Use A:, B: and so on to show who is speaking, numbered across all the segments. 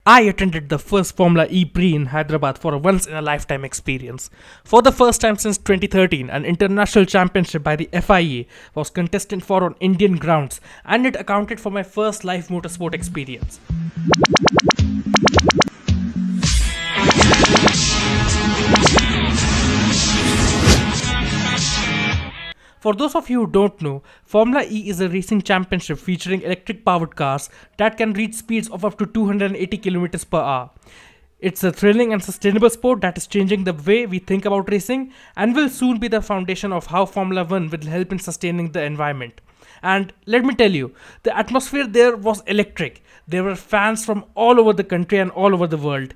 A: I attended the first Formula E-Prix in Hyderabad for a once-in-a-lifetime experience. For the first time since 2013, an international championship by the FIA was contested for on Indian grounds, and it accounted for my first live motorsport experience. For those of you who don't know, Formula E is a racing championship featuring electric powered cars that can reach speeds of up to 280 kilometers per hour. It's a thrilling and sustainable sport that is changing the way we think about racing and will soon be the foundation of how Formula 1 will help in sustaining the environment. And let me tell you, the atmosphere there was electric. There were fans from all over the country and all over the world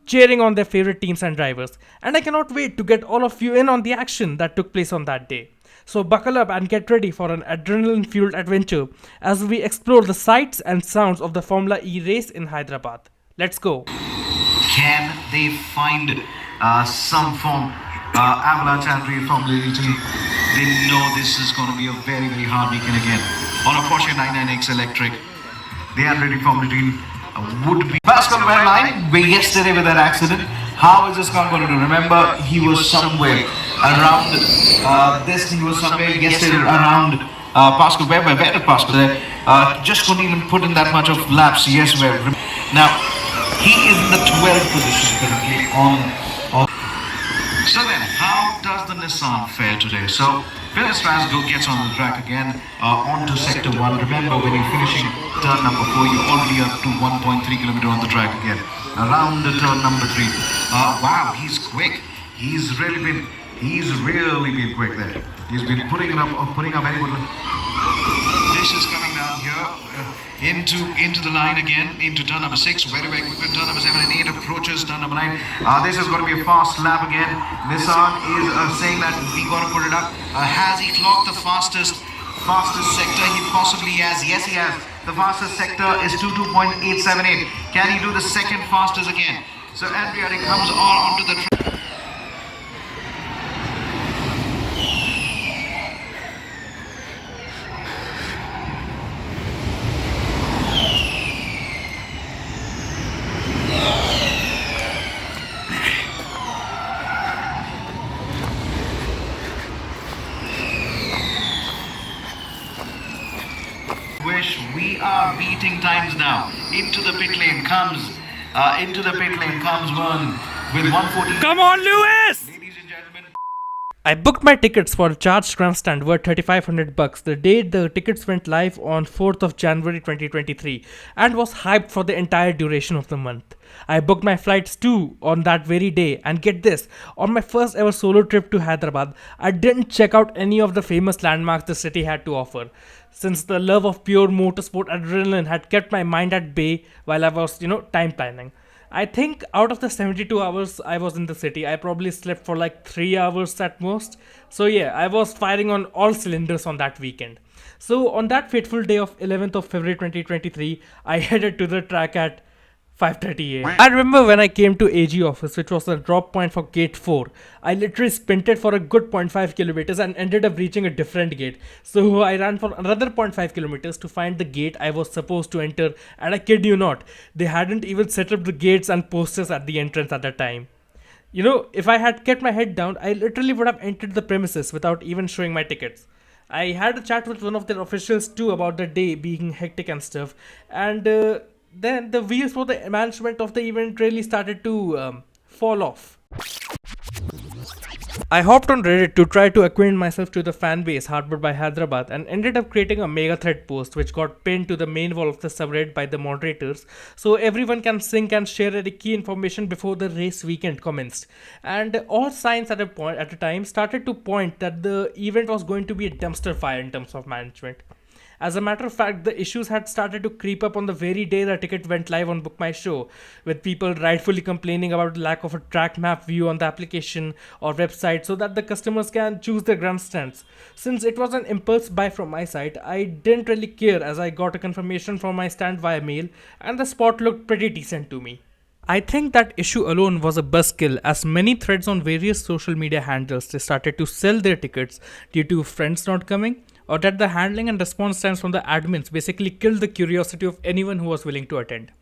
A: cheering on their favorite teams and drivers. And I cannot wait to get all of you in on the action that took place on that day. So buckle up and get ready for an adrenaline-fueled adventure as we explore the sights and sounds of the Formula E race in Hyderabad. Let's go!
B: Can they find some form avalanche and Formula E team? They know this is going to be a very, very hard weekend again. On a Porsche 996 electric, the unready Formula team would be... Pascal went line yesterday with that accident. How is this guy going to do? Remember, he was somewhere around he was somewhere yesterday around Pascal. Where did Pascal there? Just couldn't even put in that much of laps. Yes, where. Now, he is in the 12th position currently on. So then, how does the Nissan fare today? So, Phil Strasgo gets on the track again, onto sector 1. Remember, when you're finishing turn number 4, you're already up to 1.3 kilometer on the track again. Around the turn number 3. Wow, he's quick. He's really been quick there. He's been putting up very good. This is coming down here into the line again, into turn number 6. Very, very quick. Turn number 7 and 8 approaches turn number 9. This is going to be a fast lap again. Nissan is saying that we got to put it up. Has he clocked the fastest sector he possibly has? Yes, he has. The fastest sector is 22.878. Can he do the second fastest again? So Andriati comes onto the track. We are beating times now. Into the pit lane comes one with 140.
A: Come on, Lewis!
B: Ladies and gentlemen.
A: I booked my tickets for a charged grandstand worth $3,500 the day the tickets went live on 4th of January 2023 and was hyped for the entire duration of the month. I booked my flights too on that very day, and get this, on my first ever solo trip to Hyderabad, I didn't check out any of the famous landmarks the city had to offer, since the love of pure motorsport adrenaline had kept my mind at bay while I was, time planning. I think out of the 72 hours I was in the city, I probably slept for like 3 hours at most. So yeah, I was firing on all cylinders on that weekend. So on that fateful day of 11th of February 2023, I headed to the track at 5:30 a.m. I remember when I came to AG office, which was the drop point for gate 4, I literally sprinted for a good 0.5 kilometers and ended up reaching a different gate. So I ran for another 0.5 kilometers to find the gate I was supposed to enter, and I kid you not, they hadn't even set up the gates and posters at the entrance at that time. If I had kept my head down, I literally would have entered the premises without even showing my tickets. I had a chat with one of their officials too about the day being hectic and stuff, and then the wheels for the management of the event really started to fall off. I hopped on Reddit to try to acquaint myself to the fan base harbored by Hyderabad and ended up creating a mega thread post which got pinned to the main wall of the subreddit by the moderators so everyone can sync and share any key information before the race weekend commenced. And all signs at a time started to point that the event was going to be a dumpster fire in terms of management. As a matter of fact, the issues had started to creep up on the very day the ticket went live on Book My Show, with people rightfully complaining about the lack of a track map view on the application or website so that the customers can choose their grandstands. Since it was an impulse buy from my side, I didn't really care as I got a confirmation from my stand via mail and the spot looked pretty decent to me. I think that issue alone was a buzzkill as many threads on various social media handles they started to sell their tickets due to friends not coming, or that the handling and response times from the admins basically killed the curiosity of anyone who was willing to attend.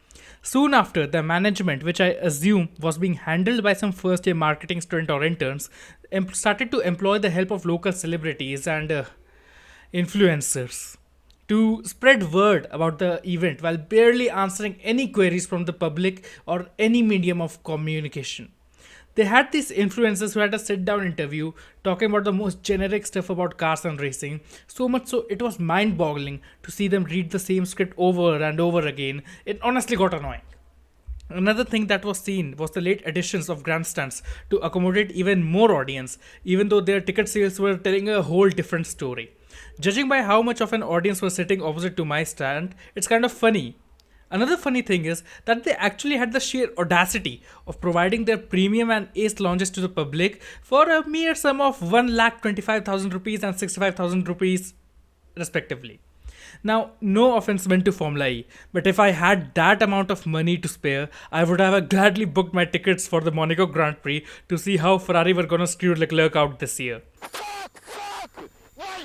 A: Soon after, the management, which I assume was being handled by some first year marketing student or interns, started to employ the help of local celebrities and influencers to spread word about the event while barely answering any queries from the public or any medium of communication. They had these influencers who had a sit down interview talking about the most generic stuff about cars and racing, so much so it was mind boggling to see them read the same script over and over again. It honestly got annoying. Another thing that was seen was the late additions of grandstands to accommodate even more audience, even though their ticket sales were telling a whole different story. Judging by how much of an audience was sitting opposite to my stand, it's kind of funny. Another funny thing is that they actually had the sheer audacity of providing their premium and ace lounges to the public for a mere sum of 1,25,000 rupees and 65,000 rupees respectively. Now, no offense meant to Formula E, but if I had that amount of money to spare, I would have gladly booked my tickets for the Monaco Grand Prix to see how Ferrari were gonna screw Leclerc out this year.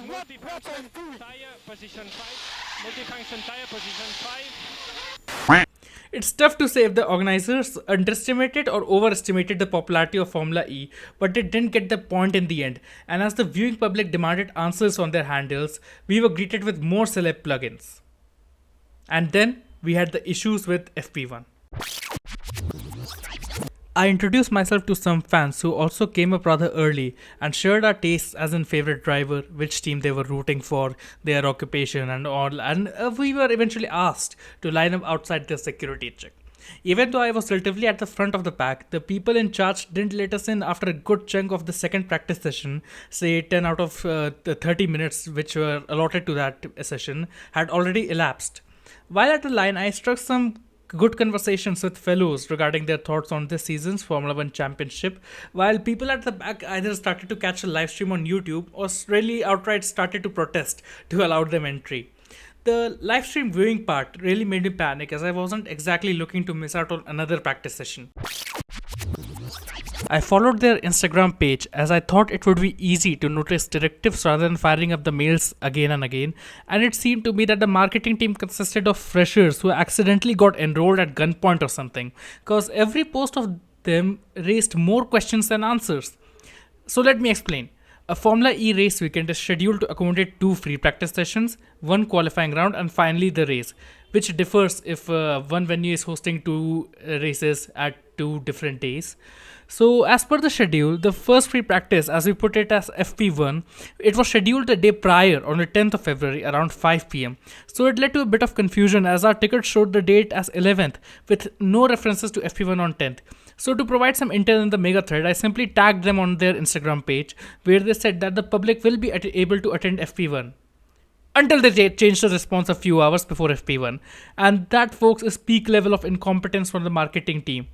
C: Multi-function tire position 5. Multi-function tire position 5.
A: It's tough to say if the organizers underestimated or overestimated the popularity of Formula E, but they didn't get the point in the end. And as the viewing public demanded answers on their handles, we were greeted with more celeb plugins. And then we had the issues with FP1. I introduced myself to some fans who also came up rather early and shared our tastes as in favorite driver, which team they were rooting for, their occupation and all, and we were eventually asked to line up outside the security check. Even though I was relatively at the front of the pack, the people in charge didn't let us in after a good chunk of the second practice session, say 10 out of the 30 minutes which were allotted to that session had already elapsed. While at the line, I struck some good conversations with fellows regarding their thoughts on this season's Formula One championship, while people at the back either started to catch a live stream on YouTube or really outright started to protest to allow them entry. The live stream viewing part really made me panic as I wasn't exactly looking to miss out on another practice session. I followed their Instagram page as I thought it would be easy to notice directives rather than firing up the mails again and again, and it seemed to me that the marketing team consisted of freshers who accidentally got enrolled at gunpoint or something, cause every post of them raised more questions than answers. So let me explain. A Formula E race weekend is scheduled to accommodate 2 free practice sessions, 1 qualifying round, and finally the race, which differs if one venue is hosting 2 races at 2 different days. So, as per the schedule, the first free practice, as we put it as FP1, it was scheduled the day prior on the 10th of February around 5 pm. So, it led to a bit of confusion as our ticket showed the date as 11th with no references to FP1 on 10th. So, to provide some intel in the mega thread, I simply tagged them on their Instagram page where they said that the public will be able to attend FP1. Until they changed the response a few hours before FP1. And that, folks, is peak level of incompetence from the marketing team.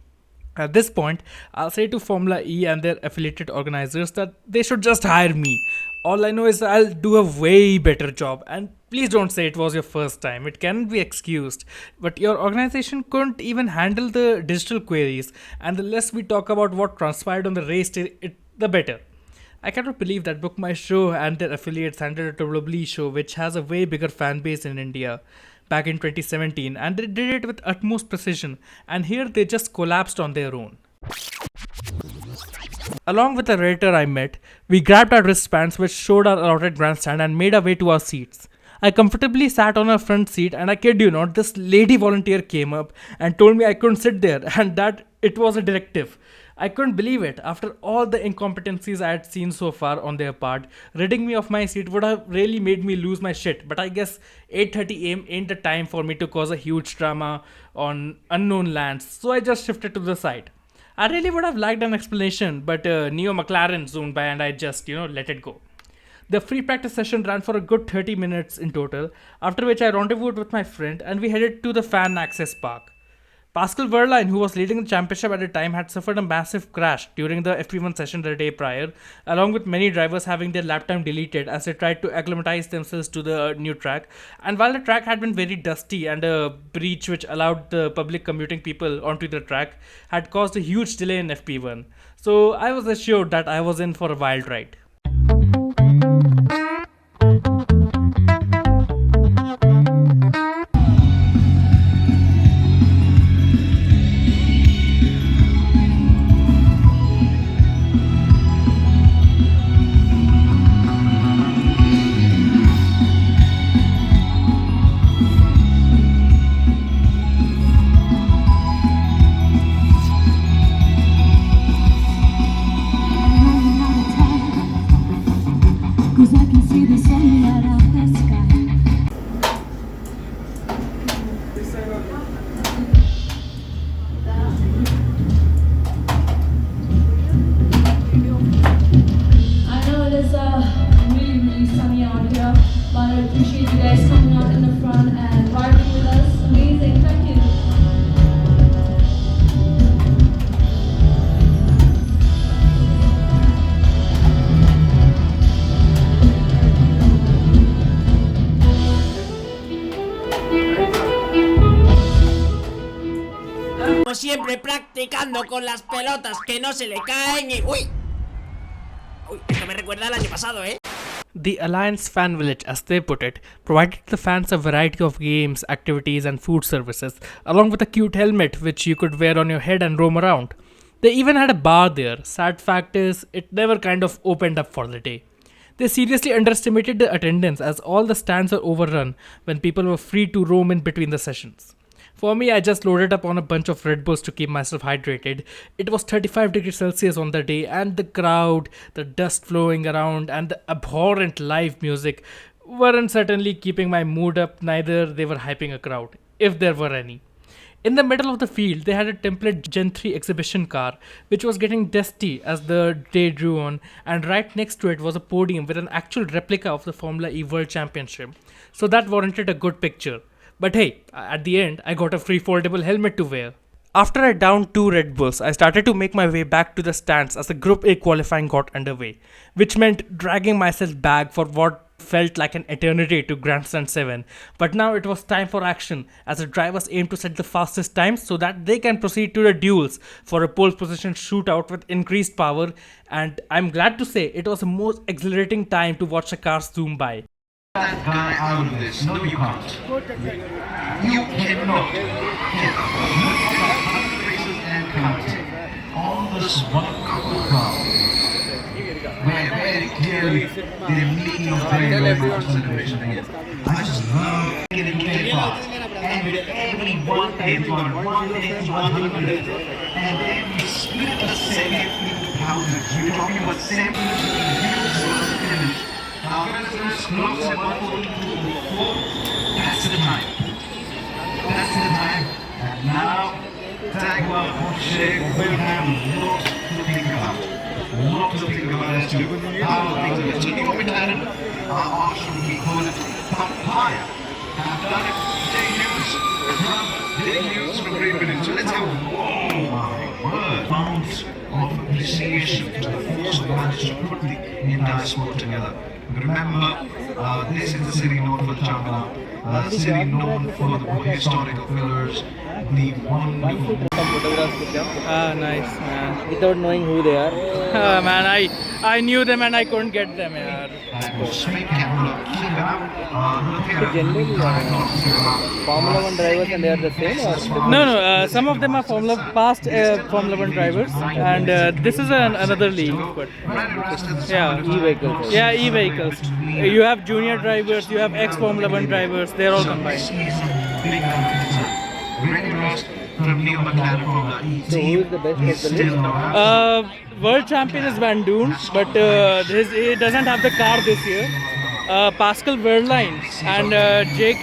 A: At this point, I'll say to Formula E and their affiliated organizers that they should just hire me. All I know is I'll do a way better job, and please don't say it was your first time. It cannot be excused. But your organization couldn't even handle the digital queries, and the less we talk about what transpired on the race day, the better. I cannot believe that Book My Show and their affiliates handled a WWE show which has a way bigger fan base in India back in 2017, and they did it with utmost precision, and here they just collapsed on their own. Along with the redditor I met, we grabbed our wristbands which showed our allotted grandstand and made our way to our seats. I comfortably sat on a front seat, and I kid you not, this lady volunteer came up and told me I couldn't sit there and that it was a directive. I couldn't believe it. After all the incompetencies I had seen so far on their part, ridding me of my seat would have really made me lose my shit. But I guess 8:30 am ain't the time for me to cause a huge drama on unknown lands, so I just shifted to the side. I really would have liked an explanation, but Neo McLaren zoomed by and I just, let it go. The free practice session ran for a good 30 minutes in total, after which I rendezvoused with my friend and we headed to the fan access park. Pascal Wehrlein, who was leading the championship at the time, had suffered a massive crash during the FP1 session the day prior, along with many drivers having their lap time deleted as they tried to acclimatize themselves to the new track. And while the track had been very dusty and a breach which allowed the public commuting people onto the track had caused a huge delay in FP1. So I was assured that I was in for a wild ride.
D: siempre practicando con las pelotas que no se le caen y... ¡Uy! Uy, esto me recuerda al año pasado, ¿eh?
A: The Alliance Fan Village, as they put it, provided the fans a variety of games, activities, and food services, along with a cute helmet which you could wear on your head and roam around. They even had a bar there. Sad fact is, it never kind of opened up for the day. They seriously underestimated the attendance as all the stands were overrun when people were free to roam in between the sessions. For me, I just loaded up on a bunch of Red Bulls to keep myself hydrated. It was 35 degrees Celsius on the day, and the crowd, the dust flowing around, and the abhorrent live music weren't certainly keeping my mood up, neither they were hyping a crowd, if there were any. In the middle of the field, they had a template Gen 3 exhibition car, which was getting dusty as the day drew on, and right next to it was a podium with an actual replica of the Formula E World Championship. So that warranted a good picture. But hey, at the end, I got a free foldable helmet to wear. After I downed 2 Red Bulls, I started to make my way back to the stands as the Group A qualifying got underway, which meant dragging myself back for what felt like an eternity to Grandstand 7. But now it was time for action as the drivers aim to set the fastest times so that they can proceed to the duels for a pole position shootout with increased power, and I'm glad to say it was the most exhilarating time to watch the cars zoom by.
B: That guy out of this. No, you can't. You cannot. Races and counting on this one car, where very clearly they're making a very much celebration again. I just love getting very fast. And with every 1 minute, 1 minute, 100, and then we split the second into thousands. We're talking about 7 minutes. Now, close at 1:42.4. That's the time. That's the time. And now, Tagwa Porsche will have a lot to think about. A lot to think about as to how things are. So, the McLaren are also called Papaya. Have done it. Debuts from Great Britain. So, let's have oh my word. Pounds of appreciation to the force of managed to put the entire sport together. Remember, this is the city known for the Charminar, the city known for the historical pillars, the wonderful...
A: Nice, man.
E: Without knowing who they are.
A: Man, I knew them and I couldn't get them, yaar.
B: Straight camera, keep it up.
E: Generally, Formula 1 drivers and they are the same or?
A: No, some of them are past Formula 1 drivers, and this is another league. But yeah,
E: E-vehicles.
A: yeah, e-vehicles. You have junior drivers, you have ex-Formula 1 drivers, they're all combined.
B: From Neil McLaren Formula E
E: So who is the best of the list?
A: World champion is Van Doon, but he doesn't have the car this year. Pascal Wehrlein and Jake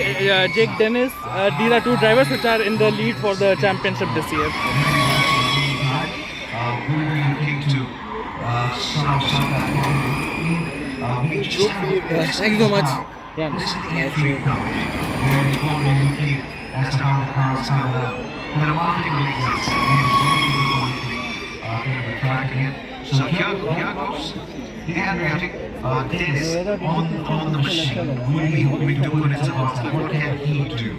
A: Dennis, these are 2 drivers which are in the lead for the championship this year.
E: Thank you so much.
B: Yeah. This is the entry now. Very important as to how the cars come out. There are multiple exits. The track again. So here goes the handwriting. Dennis on the machine. Will be hoping to put his about what can he do?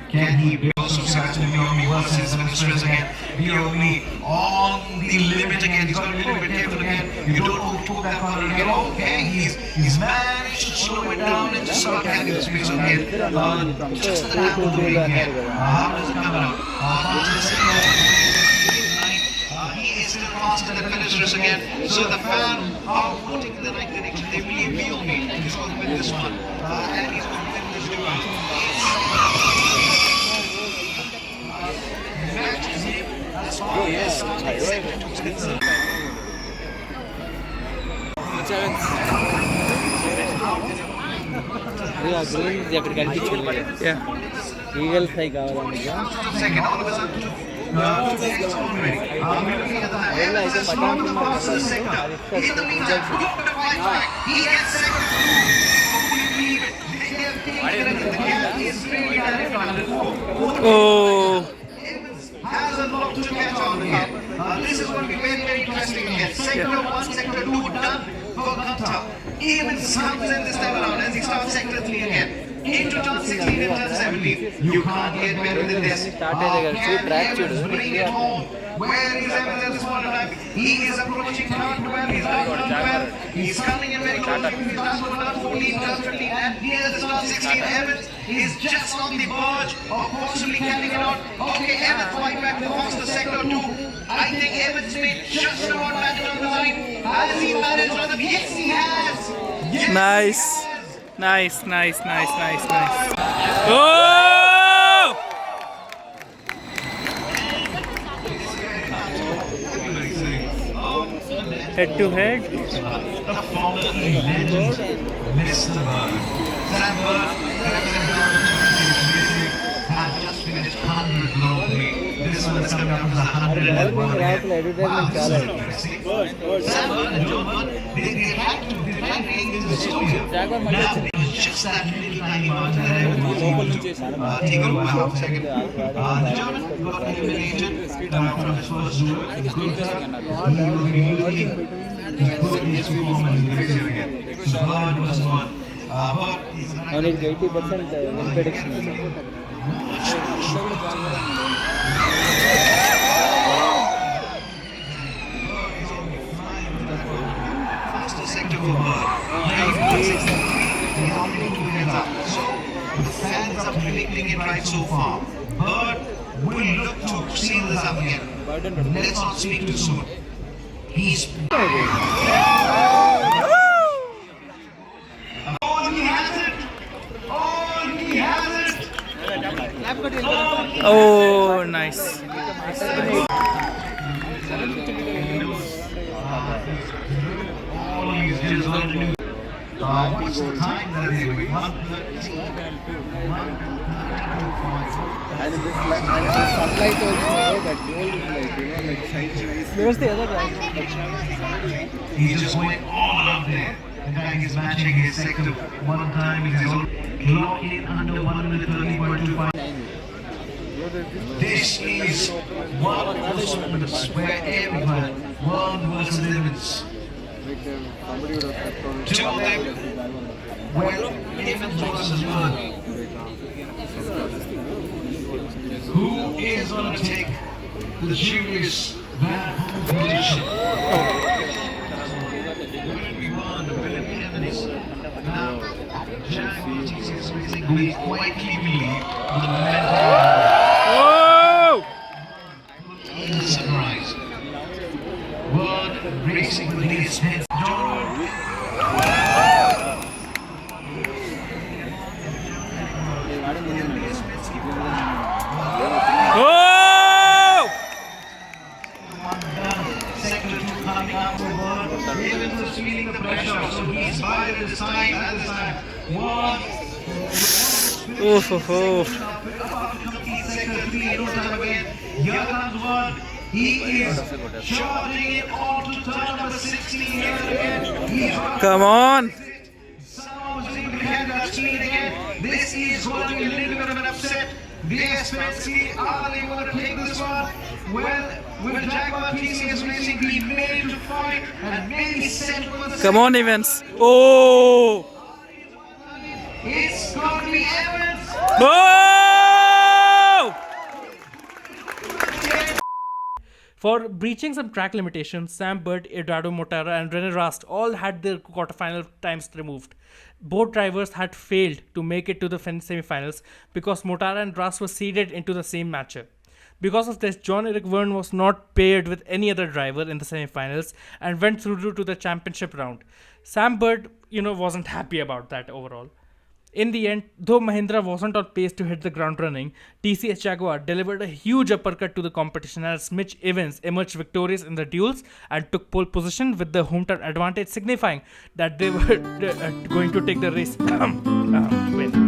B: Can he also start to be on me versus stress again? Be on me on the limit again. He's got to be a little bit careful again. You don't overtalk that part again. Okay, he's managed to slow it down and just start handling the space again. Just at the half of the way again. How does it come out? He is still faster than the finishers again. So the fan are voting in the right direction. They really feel me. He's going to win this one. And he's going to win this duel. Matches him as far as second to concerned.
A: Yeah.
E: Eagles I కావాలండి
B: Second, all of a sudden, already. We're looking at the from the Barca sector. In the meantime, Buddh fights back. He gets second. Will you believe it? They have taken it. The gap is really direct.
A: Oh.
B: Has a lot to catch on here. This is going to be very, very interesting again. Sector 1, sector 2 done for Gunter. Even comes in this time around as he starts sector 3 again. in 2016 and 2017. You can't get better than this. Can Evans bring it home? Where is Evans at this point of time? He is approaching turn 12. He's on turn 12. He's coming in very close. He's done turn 14, turn 15, and here's turn 16. Evans is just on the verge of possibly carrying it out. Okay, Evans fight back across the sector 2. I think Evans may just about match on the line. Has he managed on the... Yes, he has! Yes,
A: Nice. Nice. Oh! Head to head.
B: The Formula E legend, Mr. Buddh. Sam Buddh, has just finished 100 globally. This one is coming up as 100 world. Wow, this is interesting. Sam Buddh and John Buddh, they had to make this show here. Now, it was just that little tiny margin there with take over by half a second. The German got eliminated from his first duel. Good. He will be looking to put his performance in the picture again. So Buddh was one. But he's
E: only 80% win prediction.
B: Faster sector for Buddh. He's already 2 heads up. So the fans are predicting it right so far. Buddh will look to seal this up again. Let's not speak too soon. He's... Oh, he has it! Oh, he has it!
A: Oh, nice.
B: All he's just going to do. What's the time that they're doing? 1:13.
E: And this sunlight also, that gold is like, where's the other guy?
B: He's just going all out there. In fact, he's matching his sector one time. He's clock in under 130.25. This is one of those moments where everyone, world versus limits. Two of them, well, Evans versus Buddh. Who is going to take the Julius Van Hook position? Will it be Buddh? Will it be Evans? Now, Jack is racing going quite cleanly with the momentum.
A: Oh!
B: Surprise. Buddh racing with his head.
A: Oh!
B: Sector 2 coming up for Buddh. Evans is feeling the pressure, so he's bided his time at this time. One. Sector 3, no time again. Here comes Buddh. He is charging it on to turn number 16 here again.
A: Come on.
B: Someone was able to get that speed again. This is going to be a little bit of an upset. The Spencer, are they going to take this one? Well, will Jaguar TCS Racing be made to fight and maybe settle for the
A: Come on, Evans. Oh!
B: It's going to be Evans.
A: Oh! For breaching some track limitations, Sam Buddh, Eduardo Mortara and René Rast all had their quarterfinal times removed. Both drivers had failed to make it to the semi-finals because Mortara and Rast were seeded into the same matchup. Because of this, John-Eric Verne was not paired with any other driver in the semi-finals and went through to the championship round. Sam Buddh, wasn't happy about that overall. In the end, though Mahindra wasn't on pace to hit the ground running, TCS Jaguar delivered a huge uppercut to the competition as Mitch Evans emerged victorious in the duels and took pole position with the hometown advantage, signifying that they were going to take the race win.